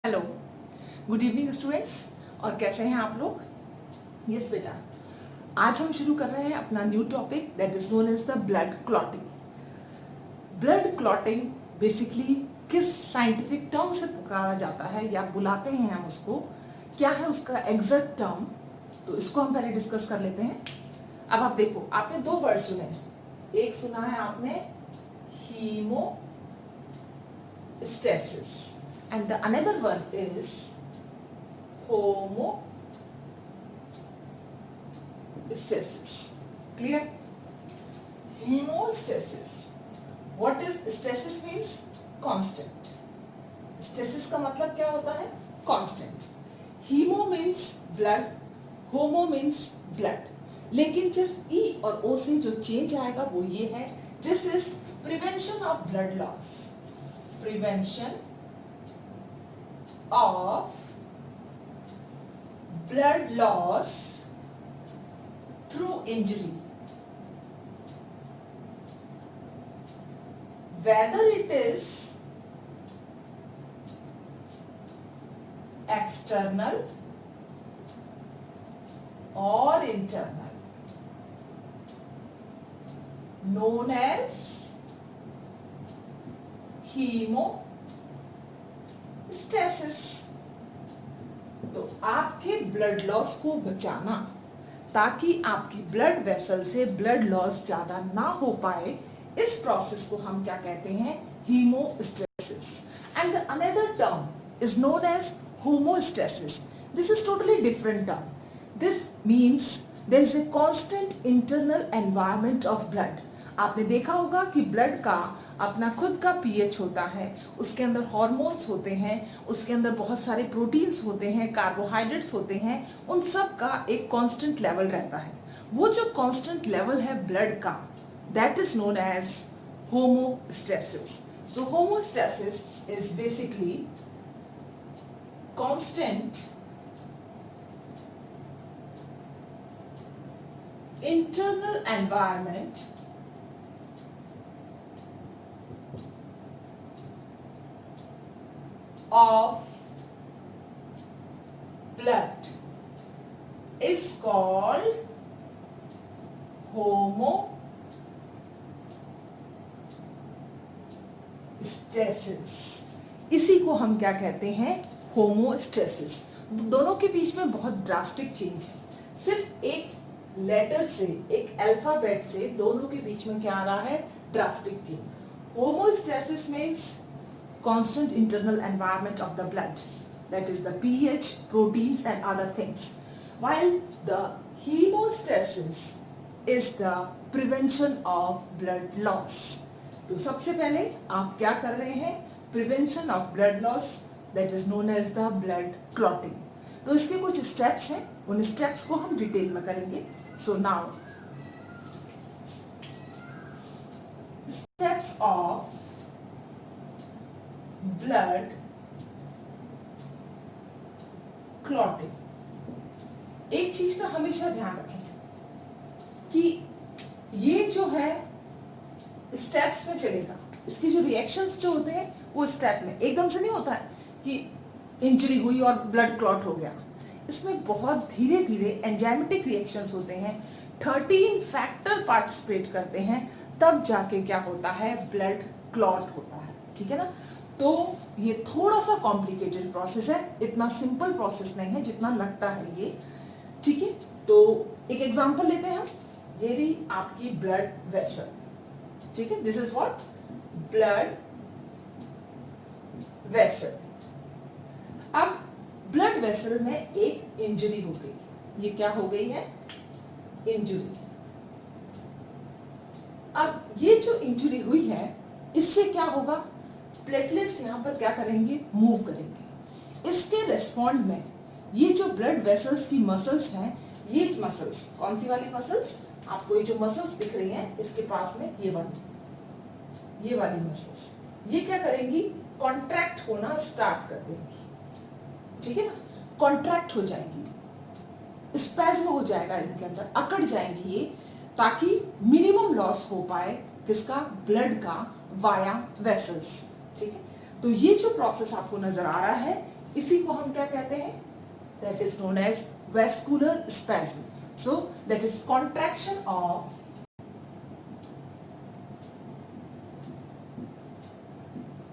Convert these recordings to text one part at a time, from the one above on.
Hello, good evening students. और कैसे हैं आप लोग? यस बेटा, आज हम शुरू कर रहे हैं अपना new topic that is known as the blood clotting. Blood clotting basically किस साइंटिफिक टर्म से पुकारा जाता है या बुलाते हैं हम उसको, क्या है उसका एग्जैक्ट टर्म, तो इसको हम पहले डिस्कस कर लेते हैं। अब आप देखो, आपने दो वर्ड सुने हैं। एक सुना है आपने haemostasis and the another one is homostasis. Clear? Hemostasis. What is stasis means? Constant. Stasis का मतलब क्या होता है? Constant. Hemo means blood, homo means blood. लेकिन सिर्फ E और O से जो चेंज आएगा वो ये है, this is prevention of blood loss. Prevention of blood loss through injury, whether it is external or internal, known as hemostasis. तो आपके ब्लड लॉस को बचाना, ताकि आपकी ब्लड वेसल से ब्लड लॉस ज्यादा ना हो पाए, इस प्रोसेस को हम क्या कहते हैं? Haemostasis. And the another term is known as homeostasis. This is totally different term. This means there is a constant internal environment of blood. आपने देखा होगा कि ब्लड का अपना खुद का पीएच होता है, उसके अंदर हार्मोन्स होते हैं, उसके अंदर बहुत सारे प्रोटीन्स होते हैं, कार्बोहाइड्रेट्स होते हैं, उन सब का एक कांस्टेंट लेवल रहता है. वो जो कांस्टेंट लेवल है ब्लड का, that is known as homeostasis. So homeostasis is basically constant internal environment of blood is called homostasis. इसी को हम क्या कहते हैं? होमोस्टेसिस. दोनों के बीच में बहुत ड्रास्टिक चेंज है. सिर्फ एक लेटर से, एक अल्फाबेट से दोनों के बीच में क्या आ रहा है? Drastic change. Homeostasis means constant internal environment of the blood, that is the pH, proteins and other things, while the hemostasis is the prevention of blood loss. तो सबसे पहले आप क्या कर रहे हैं? prevention of blood loss, that is known as the blood clotting. तो इसके कुछ स्टेप्स हैं, उन स्टेप्स को हम डिटेल में करेंगे. So now steps of blood clotting. एक चीज का हमेशा ध्यान रखें कि ये जो है स्टेप्स में चलेगा. इसके जो रिएक्शंस जो होते हैं वो स्टेप में, एकदम से नहीं होता है कि इंजरी हुई और ब्लड क्लॉट हो गया. इसमें बहुत धीरे धीरे एंजाइमेटिक रिएक्शंस होते हैं. 13 फैक्टर पार्टिसिपेट करते हैं, तब जाके क्या होता है? ब्लड क्लॉट होता है. ठीक है ना? तो ये थोड़ा सा कॉम्प्लिकेटेड प्रोसेस है, इतना सिंपल प्रोसेस नहीं है जितना लगता है ये. ठीक है, तो एक एग्जांपल लेते हैं हम. ये रही आपकी ब्लड वेसल. ठीक है, this is what? Blood vessel. अब ब्लड वेसल में एक इंजरी हो गई. ये क्या हो गई है? इंजरी. अब ये जो इंजरी हुई है, इससे क्या होगा? प्लेटलेट्स यहाँ पर क्या करेंगे? मूव करेंगे. इसके रिस्पॉन्ड में ये जो ब्लड वेसल्स की मसल्स हैं, ये मसल्स, कौन सी वाली मसल्स? आपको ये जो मसल्स दिख रही हैं इसके पास में, ये वाली मसल्स, ये क्या करेंगी? कॉन्ट्रैक्ट होना स्टार्ट कर देंगी. ठीक है ना? कॉन्ट्रैक्ट हो जाएंगी, स्पैज्म हो जाएगा इनके अंदर, अकड़ जाएंगी ये, ताकि मिनिमम लॉस हो पाए किसका? ब्लड का वाया वेसल्स. ठीक है, तो ये जो प्रोसेस आपको नजर आ रहा है इसी को हम क्या कहते हैं? That is known as vascular spasm. So that is contraction of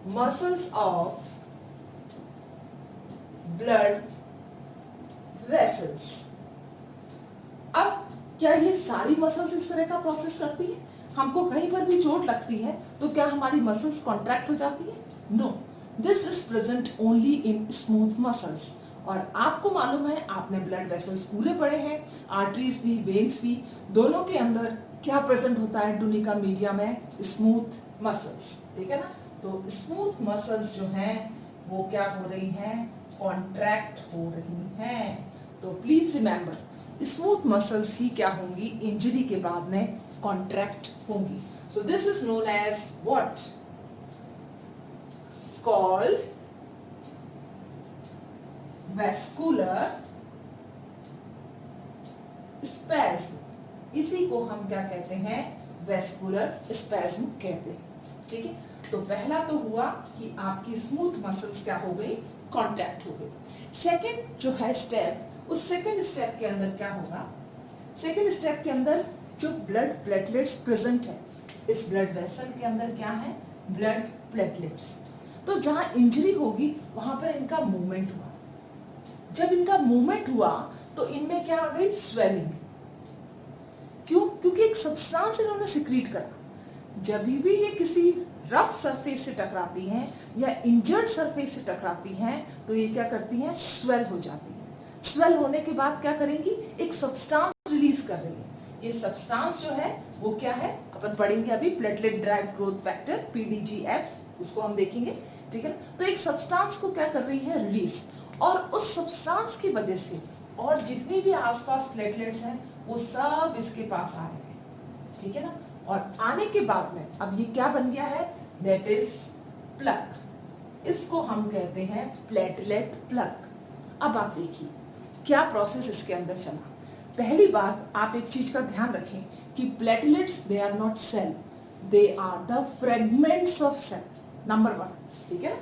muscles of blood vessels. अब क्या ये सारी मसल्स इस तरह का प्रोसेस करती है? हमको कहीं पर भी चोट लगती है तो क्या हमारी मसल्स कॉन्ट्रैक्ट हो जाती है? No, this is present only in smooth muscles. और आपको मालूम है, आपने ब्लड वेसल्स पूरे पढ़े हैं, आर्टरीज भी वेन्स भी, दोनों के अंदर क्या प्रेजेंट होता है टुनिका मीडिया में? Smooth muscles. ठीक है ना? तो स्मूथ मसल्स जो हैं वो क्या हो रही हैं? कॉन्ट्रैक्ट हो रही हैं. तो प्लीज रिमेंबर, स्मूथ मसल्स ही क्या होंगी? इंजरी के बाद में कॉन्ट्रैक्ट होंगी. So this is known as what? Called vascular spasm. इसी को हम क्या कहते हैं? वेस्कुलर स्पैज्म कहते हैं. ठीक है? तो पहला तो हुआ कि आपकी स्मूथ मसल्स क्या हो गई? कॉन्ट्रैक्ट हो गई. सेकेंड जो है स्टेप, उस सेकेंड स्टेप के अंदर क्या होगा? सेकेंड स्टेप के अंदर जो ब्लड प्लेटलेट्स प्रेजेंट है इस ब्लड वेसल के अंदर, क्या है? Blood platelets. तो जहां इंजरी होगी वहां पर इनका मूवमेंट हुआ. जब इनका मूवमेंट हुआ तो इनमें क्या आ गई? स्वेलिंग. क्यों? क्योंकि एक सब्सटेंस इन्होंने सिक्रीट करा. जब भी ये किसी रफ सरफेस से टकराती हैं या इंजर्ड सरफेस से टकराती हैं तो ये क्या करती हैं? स्वेल हो जाती हैं. स्वेल होने के बाद क्या करेंगी? एक सब्सटेंस रिलीज कर रही है. ये सब्सटेंस जो है वो क्या है? अपन पढ़ेंगे अभी, platelet derived growth factor PDGF, उसको हम देखेंगे. ठीक है ना? तो एक सब्सटेंस को क्या कर रही है? रिलीज. और उस सब्सटेंस की वजह से और जितनी भी आसपास प्लेटलेट्स हैं वो सब इसके पास आ रहे हैं. ठीक है ना? और आने के बाद में अब ये क्या बन गया है? That is plug. इसको हम कहते हैं प्लेटलेट प्लग. अब आप देखिए क्या प्रोसेस इसके अंदर चला. पहली बात, आप एक चीज का ध्यान रखें कि platelets they are not cell, they are the fragments of cell. Number 1. ठीक है?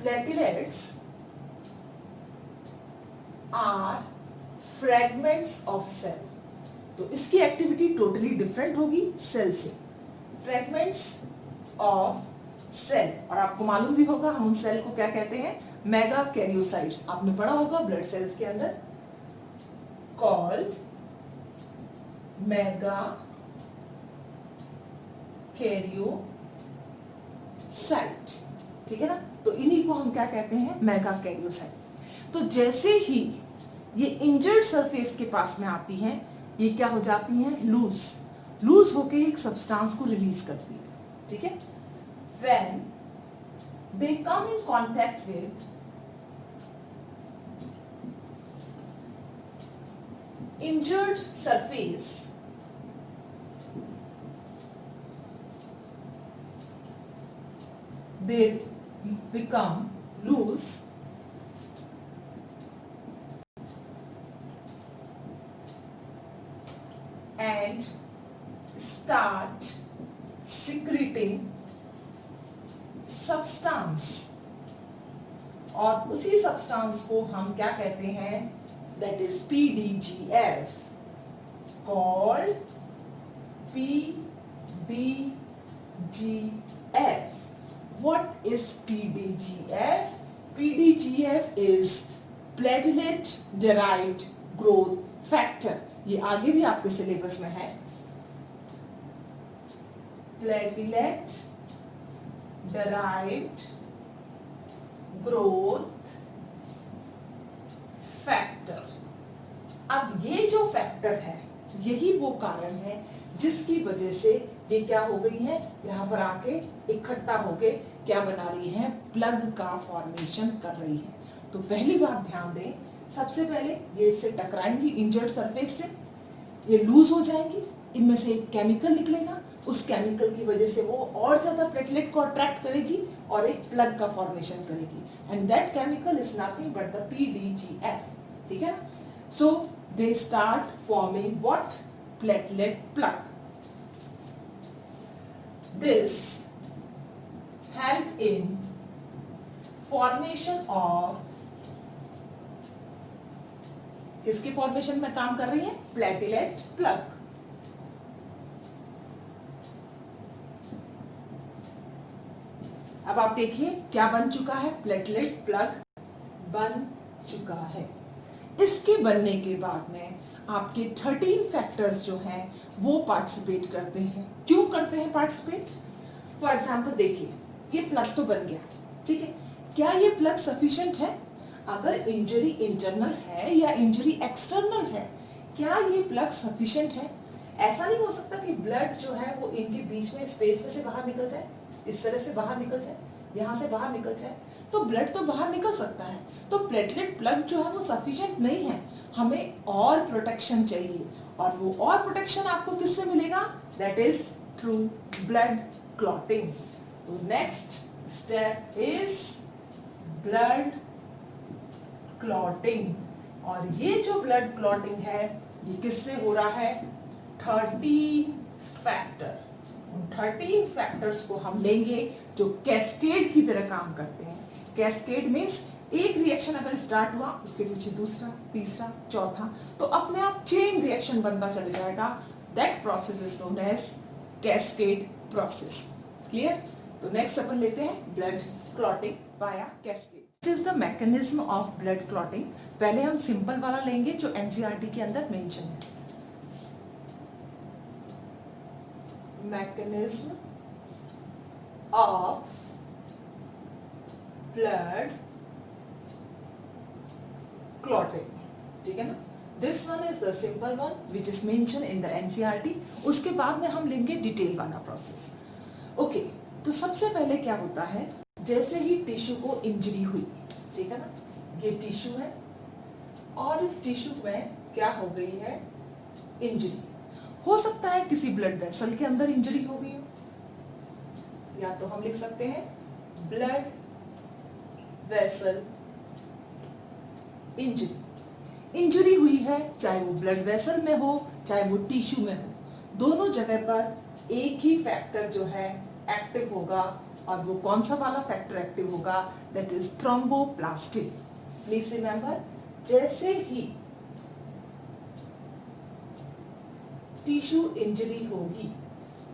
Platelets are fragments of cell. तो इसकी एक्टिविटी टोटली डिफरेंट होगी सेल से. Fragments of cell. और आपको मालूम भी होगा हम उन सेल को क्या कहते हैं? Mega karyocytes. आपने पढ़ा होगा ब्लड सेल्स के अंदर, कॉल्ड मेगा कैरियोसाइट. ठीक है ना? तो इन्हीं को हम क्या कहते हैं? Mega karyocyte. तो जैसे ही ये इंजर्ड सरफेस के पास में आती हैं ये क्या हो जाती हैं? लूज. लूज होके एक सब्सटेंस को रिलीज करती है. ठीक है? When they come in contact with injured surface, they become loose and start secreting substance. और उसी सब्सटेंस को हम क्या कहते हैं? That is PDGF, called PDGF. What is PDGF? PDGF is platelet derived growth factor. ये आगे भी आपके सिलेबस में है. Platelet derived growth factor. अब ये जो फैक्टर है यही वो कारण है जिसकी वजह से ये क्या हो गई है? यहाँ पर आके इकट्ठा होके क्या बना रही है? प्लग का फॉर्मेशन कर रही है. तो पहली बात ध्यान दें, सबसे पहले ये इससे टकराएंगी इंजर्ड सरफेस से, ये लूज हो जाएंगी, इनमें से एक केमिकल निकलेगा, उस केमिकल की वजह से वो और ज्यादा प्लेटलेट को अट्रैक्ट करेगी और एक प्लग का फॉर्मेशन करेगी. And that chemical is nothing but the PDGF. ठीक है? So they start forming what? Platelet plug. This help in formation of किसके फॉर्मेशन में काम कर रही है? Platelet plug. अब आप देखिए क्या बन चुका है? प्लेटलेट प्लग बन चुका है। इसके बनने के बाद में आपके 13 फैक्टर्स जो हैं वो पार्टिसिपेट करते हैं। क्यों करते हैं पार्टिसिपेट? फॉर एग्जाम्पल देखिए, ये प्लग तो बन गया, ठीक है। क्या ये प्लग सफिशिएंट है? अगर इंजरी इंटरनल है या इंजरी एक्सटर्नल है, क्या ये प्लग सफिशिएंट है? ऐसा नहीं हो सकता कि ब्लड जो है वो इनके बीच में स्पेस में से बाहर निकल जाए, इस तरह से बाहर निकल जाए, यहाँ से बाहर निकल जाए, तो ब्लड तो बाहर निकल सकता है। तो प्लेटलेट प्लग जो है वो सफिशिएंट नहीं है, हमें और प्रोटेक्शन चाहिए। और वो और प्रोटेक्शन आपको किससे मिलेगा? That is through blood clotting. तो next step is blood clotting. और ये जो ब्लड क्लॉटिंग है ये किससे हो रहा है? 13 फैक्टर। 13 फैक्टर्स को हम लेंगे जो कैस्केड की तरह काम करते हैं। कैस्केड मीन्स एक रिएक्शन अगर स्टार्ट हुआ उसके पीछे दूसरा, तीसरा, चौथा, तो अपने आप चेन रिएक्शन बनता चले जाएगा। That process is known as cascade process. Clear? तो नेक्स्ट अपन लेते हैं blood clotting via cascade. What is the mechanism of blood clotting? पहले हम सिंपल वाला लेंगे जो एनसीईआरटी के अंदर मेंशन है। मैकेनिज्म ऑफ ब्लड क्लॉटिंग, ठीक है ना। This one is the simple one which is mention in the NCERT. उसके बाद में हम लेंगे डिटेल वाला प्रोसेस। ओके, तो सबसे पहले क्या होता है, जैसे ही टिश्यू को इंजरी हुई, ठीक है ना, ये टिश्यू है और इस टिश्यू में क्या हो गई है? इंजरी। हो सकता है किसी ब्लड वेसल के अंदर इंजरी हो गई हो, या तो हम लिख सकते हैं ब्लड वेसल इंजरी। इंजरी हुई है, चाहे वो ब्लड वेसल में हो चाहे वो टिश्यू में हो, दोनों जगह पर एक ही फैक्टर जो है एक्टिव होगा। और वो कौन सा वाला फैक्टर एक्टिव होगा? That is thromboplastin. Please remember, जैसे ही टिश्यू इंजरी होगी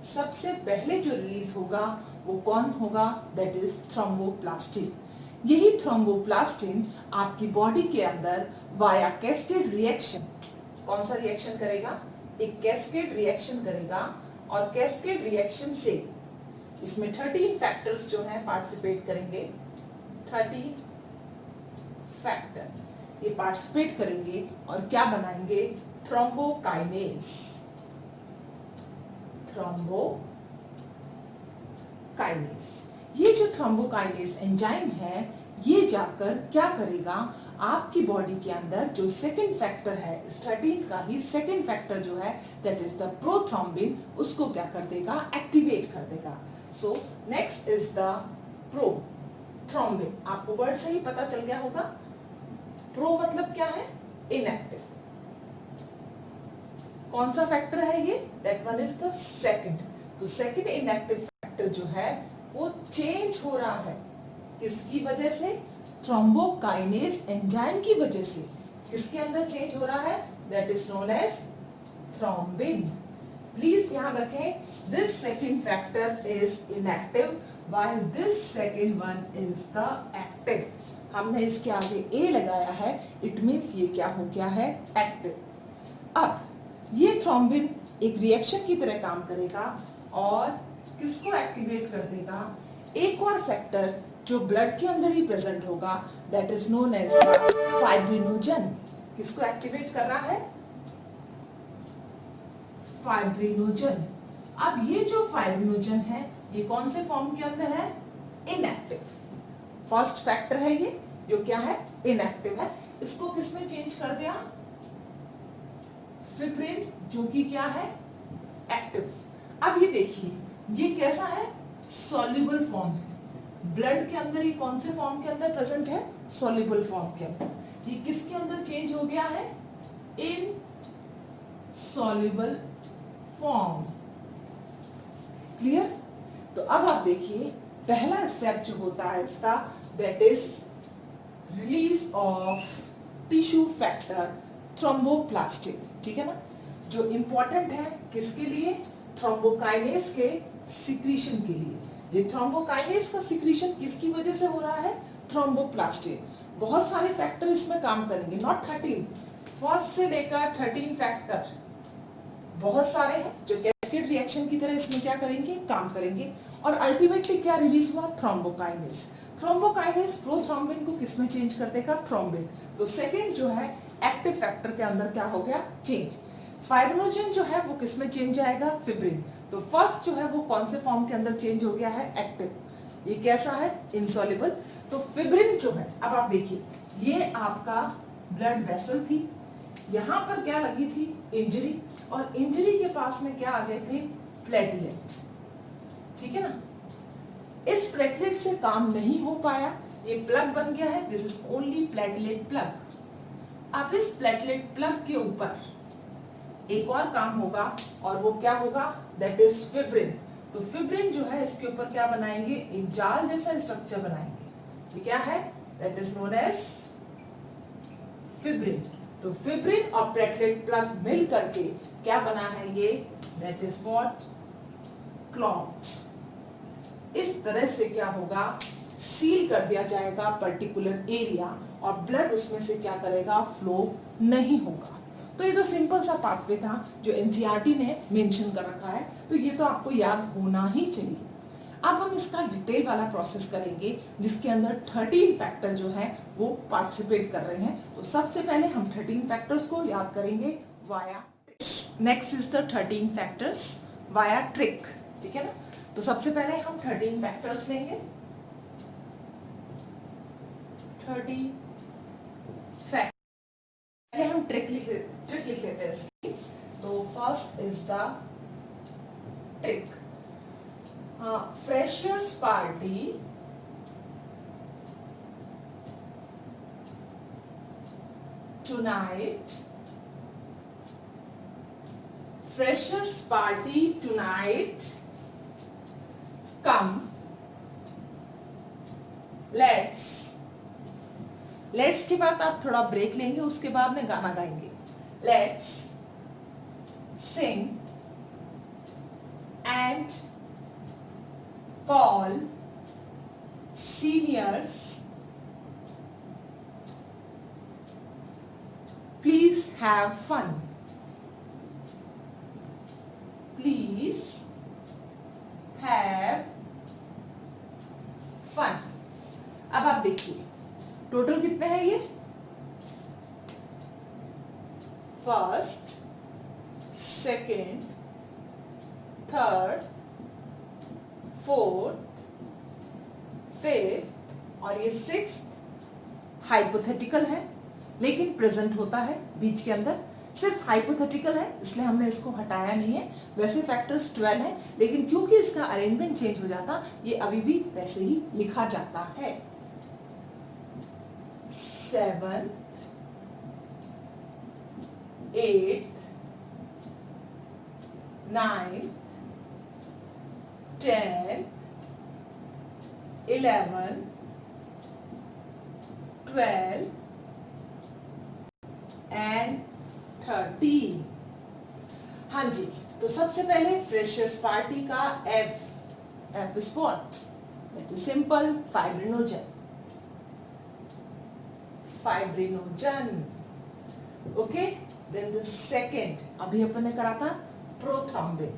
सबसे पहले जो रिलीज होगा वो कौन होगा? That is thromboplastin. यही थ्रोम्बोप्लास्टिन आपकी बॉडी के अंदर वाया कैस्केड रिएक्शन, कौन सा रिएक्शन करेगा? एक कैस्केड रिएक्शन करेगा। और कैस्केड रिएक्शन से इसमें 13 फैक्टर्स जो हैं पार्टिसिपेट करेंगे। 13 फैक्टर ये पार्टिसिपेट करेंगे और क्या बनाएंगे? थ्रोम्बोकाइनेज। थ्रोम्बोकाइनेज, ये जो थ्रोम्बोकाइनेज एंजाइम है ये जाकर क्या करेगा? आपकी बॉडी के अंदर जो सेकंड फैक्टर है, इस 13 का ही सेकंड फैक्टर जो है दैट इज द प्रोथ्रोम्बिन, उसको क्या कर देगा? एक्टिवेट कर देगा। So next is the prothrombin. आपको वर्ड से ही पता चल गया होगा, प्रो मतलब क्या है? इनएक्टिव। कौन सा फैक्टर है ये? That one is the second. तो सेकंड इनएक्टिव फैक्टर जो है वो चेंज हो रहा है, किसकी वजह से? थ्रोम्बोकाइनेज एंजाइम की वजह से। किसके अंदर चेंज हो रहा है? That is known as thrombin. Please ध्यान रखें, this second factor is inactive while this second one is the active. हमने इसके आगे ए लगाया है, इट मींस ये क्या हो गया है? एक्टिव। अब ये थ्रोम्बिन एक रिएक्शन की तरह काम करेगा और किसको एक्टिवेट कर देगा? एक और फैक्टर जो ब्लड के अंदर ही प्रेजेंट होगा, that is known as fibrinogen. किसको एक्टिवेट कर रहा है? फाइब्रिनोजन। अब ये जो फाइब्रिनोजन है ये कौन से फॉर्म के अंदर है? इनएक्टिव। फर्स्ट फैक्टर है ये जो क्या है? इनएक्टिव है। इसको किसमें चेंज कर दिया? फिब्रिन, जो कि क्या है? एक्टिव। अब ये देखिए ये कैसा है? सॉल्युबल फॉर्म है। ब्लड के अंदर ये कौन से फॉर्म के अंदर प्रेजेंट है? सॉल्युबल फॉर्म के अंदर। ये किसके अंदर चेंज हो गया है? इन सॉल्युबल फॉर्म। क्लियर? तो अब आप देखिए पहला स्टेप जो होता है इसका, that is release of tissue factor thromboplastin, ठीक है ना, जो इंपॉर्टेंट है किसके लिए, थ्रोम्बोकाइनेस के सिक्रीशन के लिए। ये थ्रोम्बोकाइनेस का सिक्रीशन किसकी वजह से हो रहा है, थ्रोम्बोप्लास्टिन। बहुत सारे फैक्टर इसमें काम करेंगे, नॉट 13, फर्स्ट से लेकर 13 फैक्टर बहुत सारे हैं जो कैस्केड रिएक्शन की तरह इसमें क्या करेंगे, काम करेंगे। और अल्टीमेटली क्या रिलीज हुआ, थ्रोम्बोकाइनेस। थ्रोम्बोकाइनेस प्रोथ्रोम्बिन को किसमें चेंज कर देगा, थ्रोम्बिन। तो सेकेंड जो है एक्टिव फैक्टर के अंदर क्या हो गया, चेंज। फाइब्रिनोजन जो है वो किसमें चेंज आएगा, फिब्रिन। तो फर्स्ट जो है वो कौन से फॉर्म के अंदर चेंज हो गया है, एक्टिव। ये कैसा है, इनसॉल्युबल। तो फिब्रिन जो है, अब आप देखिए ये आपका ब्लड वेसल थी, यहां पर क्या लगी थी, इंजरी, और इंजरी के पास में क्या आ गए थे, प्लेटलेट, ठीक है ना। इस प्लेटलेट से काम नहीं हो पाया, ये प्लग बन गया है, this is only platelet plug. अब इस प्लेटलेट प्लग के ऊपर एक और काम होगा, और वो क्या होगा, दैट इज फिब्रिन। तो फिब्रिन जो है इसके ऊपर क्या बनाएंगे, एक जाल जैसा स्ट्रक्चर बनाएंगे। ये क्या है, that is known as fibrin. तो फिब्रिन और प्लेटलेट प्लग मिल करके क्या बना है ये, दैट इज व्हाट, क्लॉट। इस तरह से क्या होगा, सील कर दिया जाएगा पर्टिकुलर एरिया, और ब्लड उसमें से क्या करेगा, फ्लो नहीं होगा। तो ये तो सिंपल सा पाथवे था जो एनसीईआरटी ने मेंशन कर रखा है, तो ये तो आपको याद होना ही चाहिए। अब हम इसका डिटेल वाला प्रोसेस करेंगे जिसके अंदर 13 फैक्टर जो है वो पार्टिसिपेट कर रहे हैं। तो सबसे पहले हम 13 फैक्टर्स को याद करेंगे via, next is the 13 factors via trick, ठीक है ना। तो सबसे पहले हम 13 फैक्टर्स लेंगे, 13 फैक्टर। पहले हम ट्रिक लिख लेते हैं इसकी। तो first is the trick, freshers party tonight, freshers party tonight, come, let's के बाद आप थोड़ा ब्रेक लेंगे, उसके बाद में गाना गाएंगे। Let's sing and call seniors, please have fun, please have fun। अब आप देखिए टोटल कितने हैं ये, first, second, third, fourth, fifth और ये सिक्स्थ। हाइपोथेटिकल है लेकिन प्रेजेंट होता है बीच के अंदर, सिर्फ हाइपोथेटिकल है इसलिए हमने इसको हटाया नहीं है। वैसे फैक्टर्स 12 है लेकिन क्योंकि इसका अरेंजमेंट चेंज हो जाता ये अभी भी वैसे ही लिखा जाता है। 7th, 8th, 9th, 10th, 11th, 12th and 13। हाँ जी, तो सबसे पहले फ्रेशर्स पार्टी का F spot, that is simple, fibrinogen, okay. Then the second, अभी अपन ने करा था प्रोथ्रोम्बिन,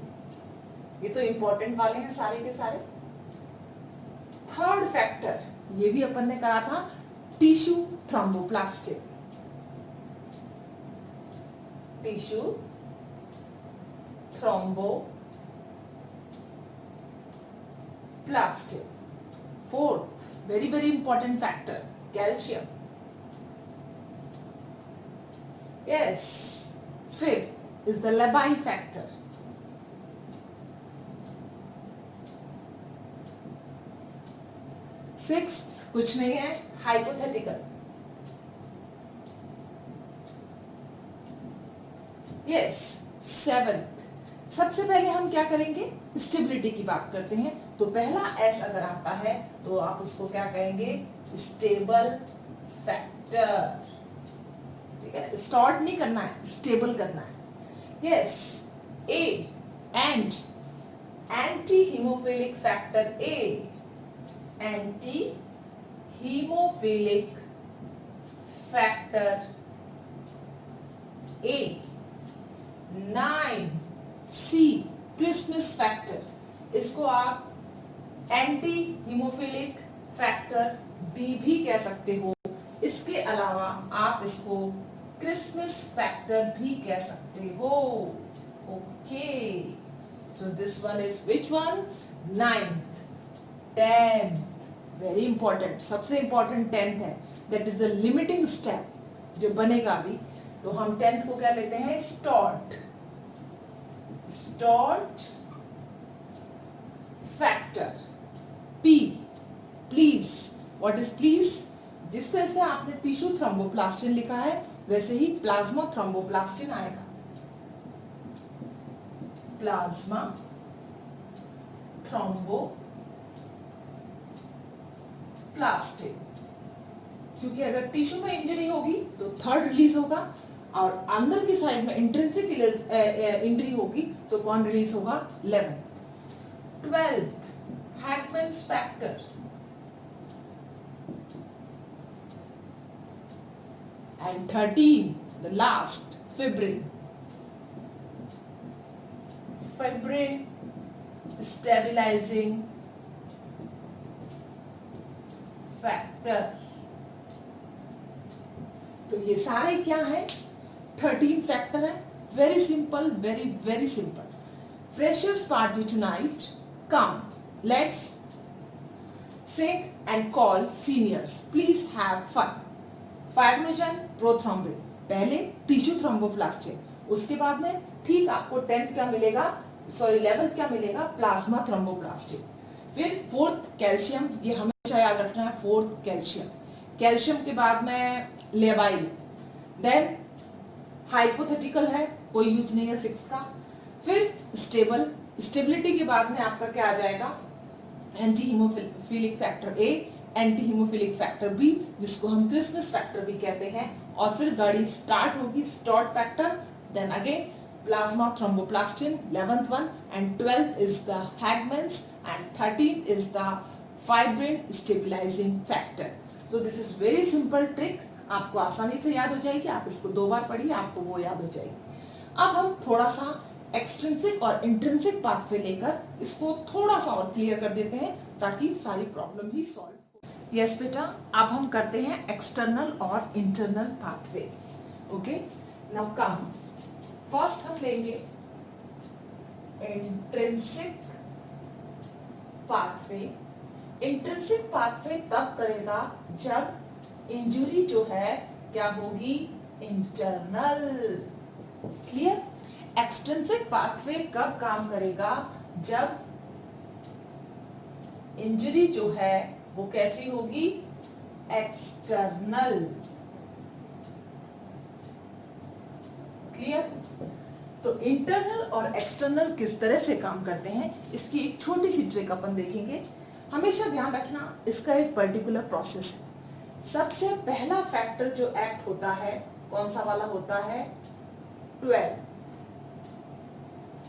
ये तो इंपॉर्टेंट वाले हैं सारे के सारे। थर्ड फैक्टर, ये भी अपन ने करा था tissue thromboplastin, tissue thromboplastin. Fourth, very very important factor, calcium. Yes, fifth is the Lebye factor. Sixth कुछ नहीं है, hypothetical. Yes, seventh, सबसे पहले हम क्या करेंगे, स्टेबिलिटी की बात करते हैं। तो पहला एस अगर आता है तो आप उसको क्या कहेंगे, स्टेबल फैक्टर, ठीक है, स्टॉर्ट नहीं करना है, स्टेबल करना है. Yes, A and anti haemophilic factor A, anti haemophilic factor A. 9 C Christmas factor, इसको आप एंटी हीमोफिलिक फैक्टर बी भी कह सकते हो. इसके अलावा आप इसको क्रिसमस फैक्टर भी कह सकते हो. Okay, so this one is which one? 9th, 10th, very important, सबसे इंपॉर्टेंट 10th है. That is the limiting step जो बनेगा अभी. तो हम 10th को क्या लेते हैं? Start. Start factor P. Please, what is please? जिस तरह से आपने टिश्यू थ्रोम्बोप्लास्टिन लिखा है वैसे ही प्लाज्मा थ्रोम्बोप्लास्टिन आएगा. प्लाज्मा थ्रोम्बोप्लास्टिन, क्योंकि अगर टिश्यू में इंजरी होगी तो थर्ड रिलीज होगा और अंदर की साइड में इंट्रिंसिक इंजरी होगी तो कौन रिलीज होगा? 11. 12th, Hageman's factor. And 13, the last, fibrin. Fibrin stabilizing factor. तो ये सारे क्या है? 13 फैक्टर है. Very simple, very very simple. Freshers party tonight. Come, let's sing and call seniors. Please have fun. Fibrinogen prothrombin, पहले tissue thromboplastin, उसके बाद में ठीक आपको 10th क्या मिलेगा, सॉरी 11th क्या मिलेगा? Plasma thromboplastin. फिर 4th कैल्शियम, ये हमेशा याद रखना है. 4th calcium. कैल्शियम के बाद में लेवाइल. देन हाइपोथेटिकल है, कोई यूज नहीं है 6 का. फिर स्टेबल. स्टेबिलिटी के बाद में आपका क्या आ जाएगा? Anti haemophilic factor A, anti haemophilic factor B, जिसको हम क्रिसमस फैक्टर भी कहते हैं. और फिर गाड़ी स्टार्ट होगी start factor. Then again plasma thromboplastin 11th one, and 12th is the Hageman's, and 13th is the fibrin stabilising factor. So this is very simple trick, आपको आसानी से याद हो जाएगी. आप इसको 2 बार पढ़िए, आपको वो याद हो जाएगी. अब हम थोड़ा सा एक्सट्रिंसिक और इंट्रिंसिक पाथवे लेकर इसको थोड़ा सा और क्लियर कर देते हैं ताकि सारी प्रॉब्लम ही सॉल्व. यस बेटा, अब हम करते हैं एक्सटर्नल और internal pathway. Okay, now come, first हम लेंगे इंट्रिंसिक पाथवे. इंट्रिंसिक पाथवे तब करेगा जब इंजरी जो है क्या होगी? इंटरनल. क्लियर? एक्सट्रिंसिक पाथवे कब काम करेगा? जब इंजरी जो है वो कैसी होगी? एक्सटर्नल. क्लियर? तो इंटरनल और एक्सटर्नल किस तरह से काम करते हैं इसकी एक छोटी सी ट्रिक अपन देखेंगे. हमेशा ध्यान रखना, इसका एक पर्टिकुलर प्रोसेस है. सबसे पहला फैक्टर जो एक्ट होता है कौन सा वाला होता है? 12.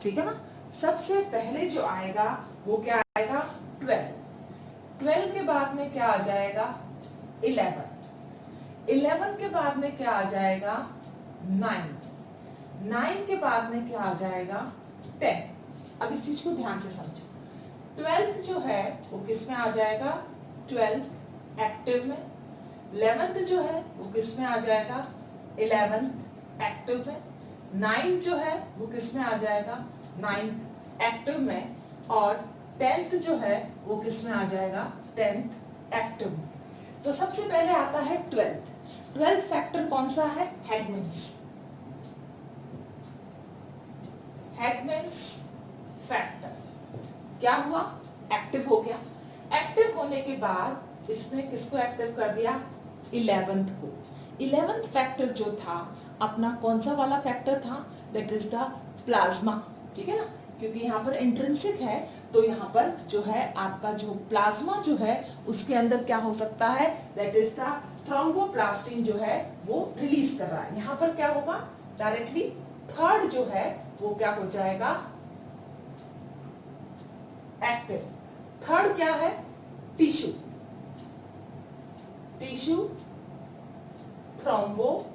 ठीक है ना? सबसे पहले जो आएगा वो क्या आएगा? 12. 12 के बाद में क्या आ जाएगा? 11. 11 के बाद में क्या आ जाएगा? 9. 9 के बाद में क्या आ जाएगा? 10. अब इस चीज को ध्यान से समझो. 12th जो है वो किस में आ जाएगा? 12 एक्टिव में. 11th जो है वो किस में आ जाएगा? 11th एक्टिव में. 9 जो है वो किस में आ जाएगा? 9th एक्टिव में. और 10th जो है वो किस में आ जाएगा? 10th एक्टिव में. तो सबसे पहले आता है 12th. 12th फैक्टर कौन सा है? हैगमैन्स. हैगमैन्स फैक्टर क्या हुआ? एक्टिव हो गया. एक्टिव होने के बाद इसने किसको एक्टिव कर दिया? 11th को. 11th फैक्टर जो था अपना कौन सा वाला फैक्टर था? That is the plasma. ठीक है ना? क्योंकि यहाँ पर इंट्रिंसिक है, तो यहाँ पर जो है आपका जो प्लाज्मा जो है उसके अंदर क्या हो सकता है, दैट इज द थ्रोम्बोप्लास्टिन जो है वो रिलीज कर रहा है। यहाँ पर क्या होगा, डायरेक्टली थर्ड जो है वो क्या हो जाएगा, एक्टिव। थर्ड क्या है, टिश्यू, टिश्यू थ्रोम्बोप्लास्टिन।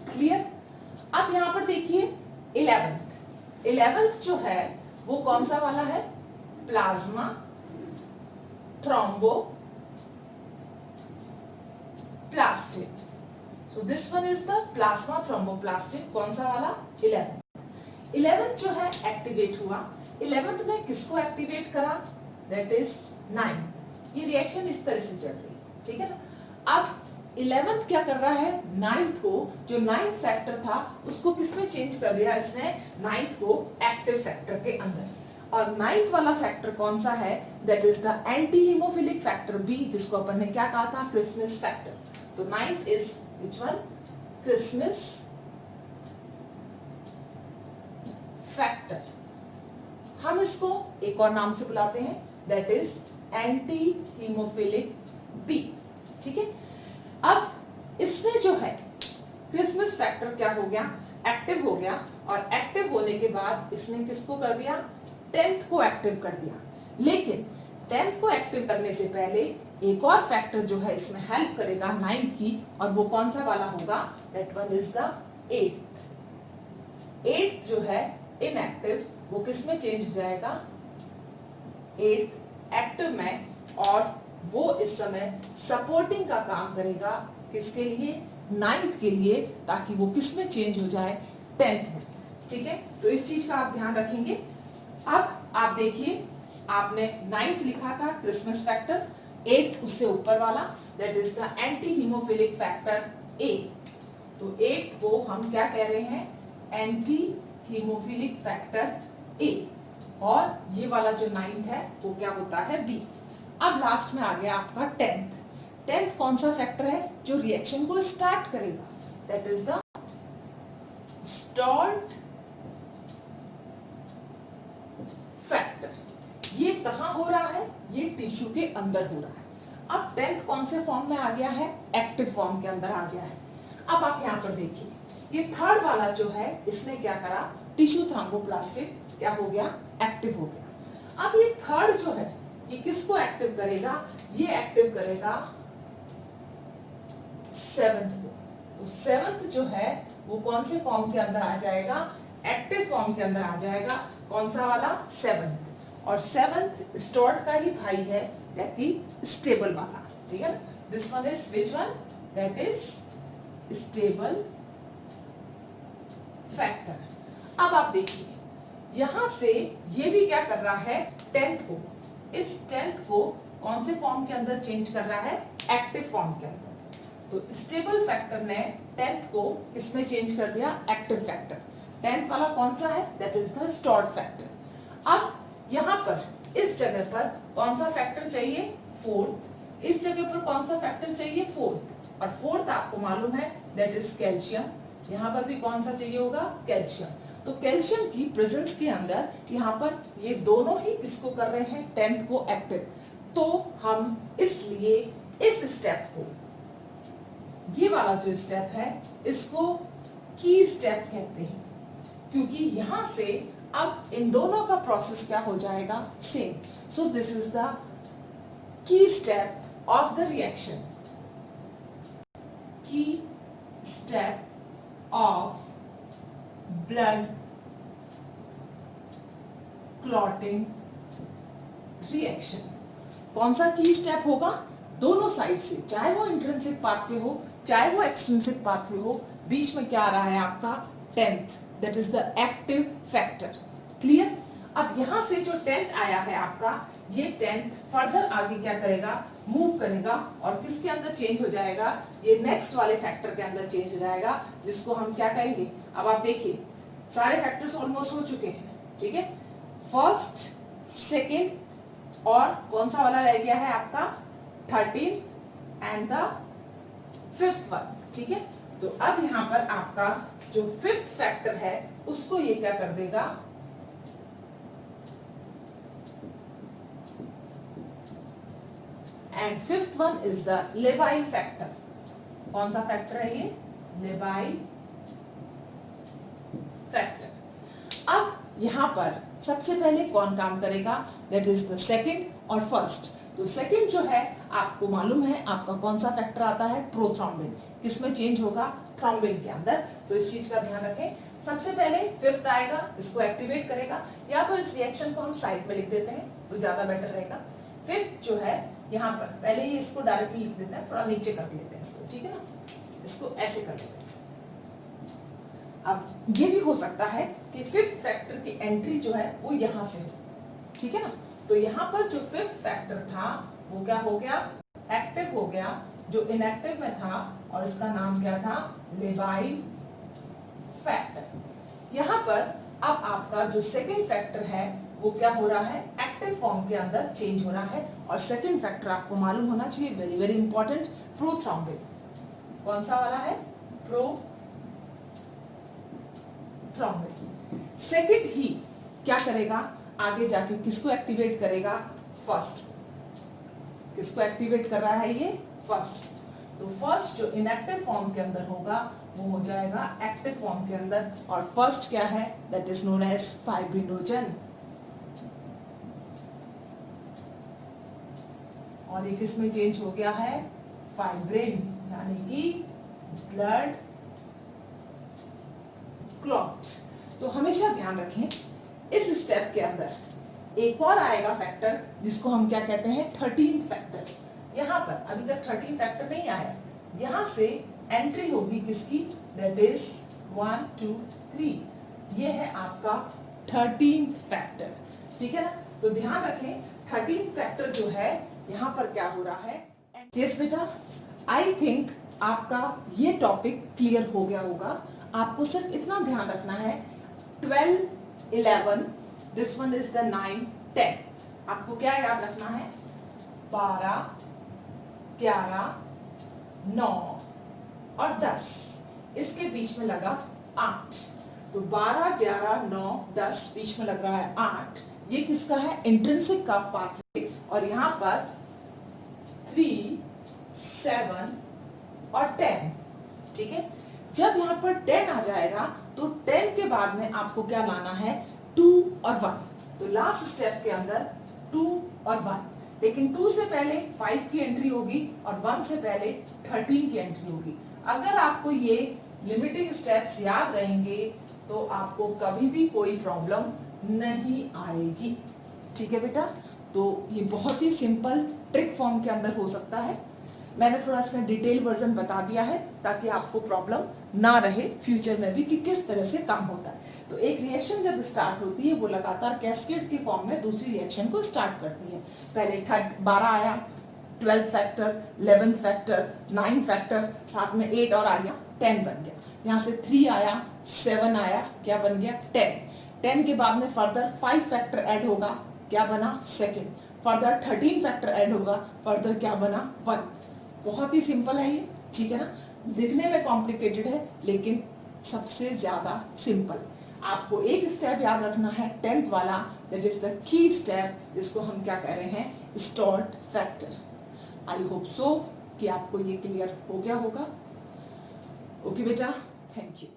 क्लियर। अब यहां पर देखिए 11th जो है वो कौन सा वाला है, plasma thromboplastin. So this one is the plasma thromboplastin. कौन सा वाला, 11th जो है एक्टिवेट हुआ। 11th ने किसको एक्टिवेट करा, दैट इज 9th। ये रिएक्शन इस तरह से चल रही है, ठीक है ना। अब 11th क्या कर रहा है, 9th को, जो 9th फैक्टर था उसको किसमें चेंज कर दिया इसने, 9th को एक्टिव फैक्टर के अंदर। और 9th वाला फैक्टर कौन सा है, that is the anti haemophilic factor B, जिसको अपन ने क्या कहा था, क्रिसमस फैक्टर। तो 9th is which one, Christmas factor. हम इसको एक और नाम से बुलाते हैं, that is anti haemophilic B, ठीक है। अब इसने जो है क्रिसमस फैक्टर क्या हो गया, एक्टिव हो गया, और एक्टिव होने के बाद इसने किसको कर दिया, 10th को एक्टिव कर दिया। लेकिन 10th को एक्टिव करने से पहले एक और फैक्टर जो है इसमें हेल्प करेगा 9th की, और वो कौन सा वाला होगा, that one is the 8th। 8th जो है इनएक्टिव, वो किस में चेंज हो जाएगा, 8th एक्टिव में, और वो इस समय सपोर्टिंग का काम करेगा किसके लिए, 9th के लिए, ताकि वो किस में चेंज हो जाए, 10th में, ठीक है। तो इस चीज का आप ध्यान रखेंगे। अब आप देखिए, आपने 9th लिखा था क्रिसमस फैक्टर, 8th उससे ऊपर वाला, that is the anti haemophilic factor A. तो 8th को हम क्या कह रहे हैं, एंटी हीमोफिलिक फैक्टर ए, और ये वाला जो 9th है वो क्या होता है, बी। अब लास्ट में आ गया आपका 10th। 10th कौन सा फैक्टर है, जो रिएक्शन को स्टार्ट करेगा, that is the start factor. ये कहां हो रहा है, ये टिश्यू के अंदर हो रहा है। अब 10th कौन से फॉर्म में आ गया है, एक्टिव फॉर्म के अंदर आ गया है। अब आप यहां पर देखिए, ये थर्ड वाला जो है इसने क्या करा, टिश्यू थ्रोम्बोप्लास्टिन क्या हो गया, एक्टिव हो गया। अब ये थर्ड जो है ये किसको एक्टिव करेगा, ये एक्टिव करेगा 7th को। तो 7th जो है वो कौन से फॉर्म के अंदर आ जाएगा, एक्टिव फॉर्म के अंदर आ जाएगा। कौन सा वाला, 7th। और 7th स्टोर्ड का ही भाई है, दैट इज स्टेबल वाला, ठीक है। This one is which one, that is stable factor. अब आप देखिए, यहां से ये भी क्या कर रहा है, 10th को, इस 10th को कौन से फॉर्म के अंदर चेंज कर रहा है, एक्टिव फॉर्म के अंदर। तो स्टेबल फैक्टर ने 10th को किसमें चेंज कर दिया, एक्टिव फैक्टर। 10th वाला कौन सा है, that is the stored factor. अब यहां पर इस जगह पर कौन सा फैक्टर चाहिए, 4th। इस जगह पर कौन सा फैक्टर चाहिए, 4th। और 4th आपको मालूम है, दैट इज कैल्शियम। यहां पर भी कौन सा चाहिए होगा, कैल्शियम। तो कैल्शियम की प्रेजेंस के अंदर यहाँ पर ये दोनों ही इसको कर रहे हैं, 10th को एक्टिव। तो हम इसलिए इस स्टेप को, ये वाला जो स्टेप है, इसको की स्टेप कहते हैं, क्योंकि यहां से अब इन दोनों का प्रोसेस क्या हो जाएगा, same. So this is the key step of the reaction, key step of blood clotting reaction. कौन सा की स्टेप होगा, दोनों साइड से, चाहे वो इंट्रिंसिक पाथवे हो चाहे वो एक्सट्रिंसिक पाथवे हो, बीच में क्या आ रहा है आपका, 10th, that is the active factor. Clear. अब यहां से जो 10th आया है आपका, ये 10th फर्दर आगे क्या करेगा, मूव करेगा, और किसके अंदर चेंज हो जाएगा, ये नेक्स्ट वाले फैक्टर के अंदर चेंज हो जाएगा, जिसको हम क्या कहेंगे। अब आप देखिए, सारे फैक्टर्स ऑलमोस्ट हो चुके हैं, ठीक है। फर्स्ट, सेकेंड, और कौन सा वाला रह गया है आपका, 13th and the 5th one, ठीक है। तो अब यहाँ पर आपका जो फिफ्थ फैक्टर है उसको ये क्या कर देगा, and fifth one is the labile factor. कौन सा फैक्टर है ये? Labile factor. अब यहां पर सबसे पहले कौन काम करेगा? दैट इज द सेकंड और फर्स्ट। तो सेकंड जो है आपको मालूम है आपका कौन सा फैक्टर आता है? प्रोथ्रोम्बिन। किसमें चेंज होगा? थ्रोम्बिन के अंदर। तो इस चीज का ध्यान रखें। सबसे पहले फिफ्थ आएगा, इसको एक्टिवेट करेगा, या तो इस रिएक्शन को हम साइड में लिख देते हैं तो ज्यादा बेटर रहेगा। फिफ्थ जो है यहाँ पर पहले ही इसको डायरेक्टली लिख देते हैं, थोड़ा नीचे कर लेते हैं इसको, ठीक है ना, इसको ऐसे कर लेते हैं। अब ये भी हो सकता है कि फिफ्थ फैक्टर की एंट्री जो है वो यहां से हो, ठीक है ना। तो यहाँ पर जो फिफ्थ फैक्टर था वो क्या हो गया? एक्टिव हो गया, जो इनएक्टिव में था, और इसका नाम क्या था? Labile factor. यहाँ पर अब आपका जो सेकंड फैक्टर है वो क्या हो रहा है? एक्टिव फॉर्म के अंदर चेंज हो रहा है। और सेकंड फैक्टर आपको मालूम होना चाहिए, वेरी वेरी इंपॉर्टेंट, प्रोथ्रोम्बिन। कौन सा वाला है? प्रोथ्रोम्बिन। सेकंड ही क्या करेगा? आगे जाके किसको एक्टिवेट करेगा? फर्स्ट। किसको एक्टिवेट कर रहा है ये? फर्स्ट। तो फर्स्ट जो इनएक्टिव फॉर्म के अंदर होगा वो हो जाएगा एक्टिव फॉर्म के अंदर। और फर्स्ट क्या है? That is known as fibrinogen. और ये किसमें चेंज हो गया है? फाइब्रिन, यानी कि ब्लड क्लॉट। तो हमेशा ध्यान रखें इस स्टेप के अंदर एक और आएगा फैक्टर जिसको हम क्या कहते हैं? 13th factor. यहाँ पर अभी तक 13th फैक्टर नहीं आया, यहाँ से एंट्री होगी किसकी? That is 1 2 3। ये है आपका 13th फैक्टर, ठीक है ना। तो ध्यान रखें 13th फैक्टर जो है यहाँ पर क्या हो रहा है? यस बेटा, आई थिंक आपका ये टॉपिक क्लियर हो गया होगा। आपको सिर्फ इतना ध्यान रखना है 12 11, दिस वन इज द 9 10। आपको क्या याद रखना है? 12 11 9 और 10, इसके बीच में लगा 8। तो 12 11 9 10 बीच में लग रहा है 8। ये किसका है? इंट्रिंसिक का पाथवे। और यहाँ पर 3 7 और 10, ठीक है। जब यहाँ पर 10 आ जाएगा तो 10 के बाद में आपको क्या लाना है? 2 और 1। तो लास्ट स्टेप के अंदर 2 और 1, लेकिन 2 से पहले 5 की एंट्री होगी और 1 से पहले 13 की एंट्री होगी। अगर आपको ये लिमिटिंग स्टेप्स याद रहेंगे तो आपको कभी भी कोई प्रॉब्लम नहीं आएगी, ठीक है बेटा। तो ये बहुत ही सिंपल ट्रिक फॉर्म के अंदर हो सकता है। मैंने थोड़ा इसका डिटेल वर्जन बता दिया है ताकि आपको प्रॉब्लम ना रहे फ्यूचर में भी कि किस तरह से काम होता है। तो एक रिएक्शन जब स्टार्ट होती है वो लगातार कैस्केड के फॉर्म में दूसरी रिएक्शन को स्टार्ट करती है। पहले 12 आया, 12th factor, 11th factor, 9 factor, साथ में 8 और आ गया, 10 बन गया। यहाँ से 3 आया, 7 आया, क्या बन गया? 10। 10 के बाद में फर्दर 5 फैक्टर ऐड होगा, क्या बना? सेकंड। फर्दर 13 फैक्टर ऐड होगा, फर्दर क्या बना? 1। बहुत ही सिंपल है ये, ठीक है ना। दिखने में कॉम्प्लिकेटेड है लेकिन सबसे ज्यादा सिंपल। आपको एक स्टेप याद रखना है 10th वाला, that is the key step, जिसको हम क्या कह रहे हैं? Start factor. I hope so कि आपको ये क्लियर हो गया होगा। ओके बेटा, थैंक यू।